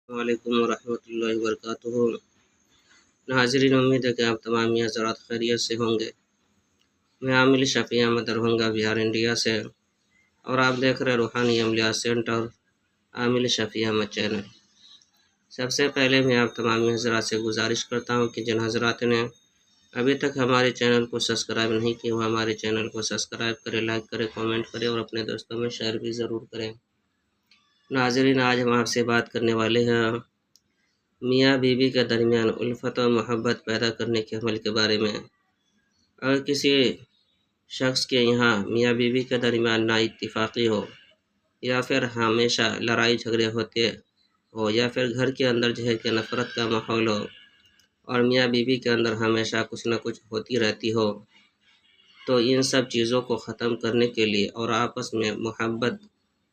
وعلیکم ورحمۃ اللہ وبرکاتہ۔ ناظرین، امید ہے کہ آپ تمام حضرات خیریت سے ہوں گے۔ میں عامل شفیع احمد دربھنگہ بہار انڈیا سے، اور آپ دیکھ رہے روحانی عملیات سینٹر عامل شفیع احمد چینل۔ سب سے پہلے میں آپ تمام حضرات سے گزارش کرتا ہوں کہ جن حضرات نے ابھی تک ہمارے چینل کو سبسکرائب نہیں کیا وہ ہمارے چینل کو سبسکرائب کرے، لائک کرے، کامنٹ کرے اور اپنے دوستوں میں شیئر بھی ضرور کریں۔ ناظرین، آج ہم آپ سے بات کرنے والے ہیں میاں بیوی کے درمیان الفت و محبت پیدا کرنے کے عمل کے بارے میں۔ اگر کسی شخص کے یہاں میاں بیوی کے درمیان نا اتفاقی ہو، یا پھر ہمیشہ لڑائی جھگڑے ہوتے ہو، یا پھر گھر کے اندر کہ نفرت کا ماحول ہو اور میاں بیوی کے اندر ہمیشہ کچھ نہ کچھ ہوتی رہتی ہو، تو ان سب چیزوں کو ختم کرنے کے لیے اور آپس میں محبت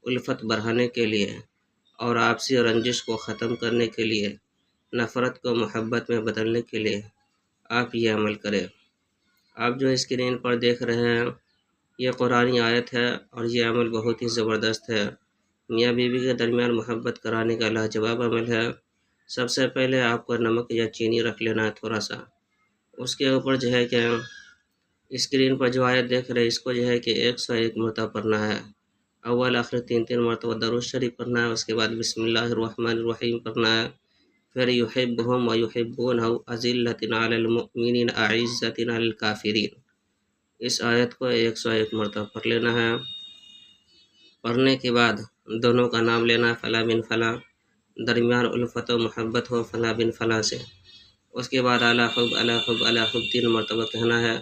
الفت بڑھانے کے لیے اور آپسی رنجش کو ختم کرنے کے لیے، نفرت کو محبت میں بدلنے کے لیے آپ یہ عمل کریں۔ آپ جو اسکرین پر دیکھ رہے ہیں یہ قرآنی آیت ہے، اور یہ عمل بہت ہی زبردست ہے۔ میاں بیوی کے درمیان محبت کرانے کا لاجواب عمل ہے۔ سب سے پہلے آپ کو نمک یا چینی رکھ لینا ہے تھوڑا سا، اس کے اوپر کہ اسکرین پر جو آیت دیکھ رہے اس کو 101 مرتبہ پڑھنا ہے۔ اول آخر 3 مرتبہ درود شریف پڑھنا ہے، اس کے بعد بسم اللہ الرحمن الرحیم پڑھنا ہے، پھر یحبہم ویحبونہ اذلۃ علی المؤمنین اعزۃ علی الکافرین۔ اس آیت کو 101 مرتبہ پڑھ لینا ہے۔ پڑھنے کے بعد دونوں کا نام لینا ہے، فلاں بن فلاں، درمیان الفت و محبت ہو فلاں بن فلاں سے۔ اس کے بعد اعلیٰ حب اعلیٰ حب اعلیٰ حب 3 مرتبہ کہنا ہے،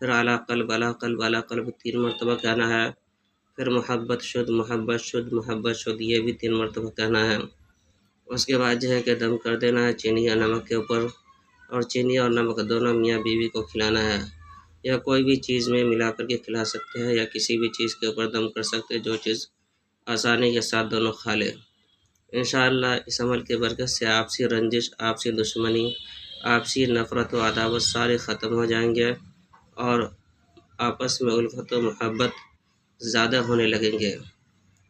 پھر اعلیٰ قلب اعلیٰ قلب اعلیٰ قلب 3 مرتبہ کہنا ہے، پھر محبت شد محبت شد محبت شد یہ بھی 3 مرتبہ کہنا ہے۔ اس کے بعد کہ دم کر دینا ہے چینی یا نمک کے اوپر، اور چینی اور نمک دونوں میاں بیوی کو کھلانا ہے، یا کوئی بھی چیز میں ملا کر کے کھلا سکتے ہیں، یا کسی بھی چیز کے اوپر دم کر سکتے ہیں، جو چیز آسانی کے ساتھ دونوں کھا لے۔ انشاءاللہ اس عمل کی برکت سے آپسی رنجش، آپسی دشمنی، آپسی نفرت و عداوت سارے ختم ہو جائیں گے، اور آپس میں الفت و محبت زیادہ ہونے لگیں گے۔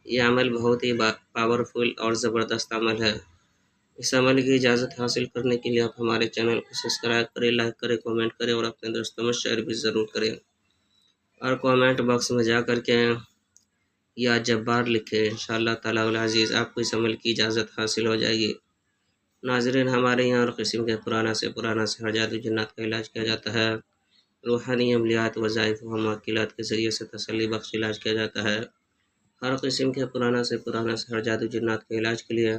یہ عمل بہت ہی پاورفل اور زبردست عمل ہے۔ اس عمل کی اجازت حاصل کرنے کے لیے آپ ہمارے چینل کو سبسکرائب کریں، لائک کریں، کامنٹ کریں اور اپنے دوستوں میں شیئر بھی ضرور کریں، اور کامنٹ باکس میں جا کر کے یا جبار لکھیں۔ انشاءاللہ تعالی العزیز آپ کو اس عمل کی اجازت حاصل ہو جائے گی۔ ناظرین، ہمارے یہاں ہر قسم کے پرانا سے جادو جنات کا علاج کیا جاتا ہے۔ روحانی عملیات، وظائف و معقولات کے ذریعے سے تسلی بخش علاج کیا جاتا ہے۔ ہر قسم کے پرانا سے جادو جنات کے علاج کے لیے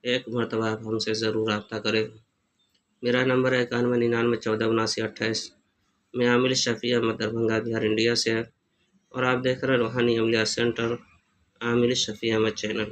1 مرتبہ آپ ہم سے ضرور رابطہ کریں۔ میرا نمبر ہے 9199147928۔ میں عامل شفیع احمد دربھنگہ بہار انڈیا سے، اور آپ دیکھ رہے روحانی عملیات سینٹر عامل شفیع احمد چینل۔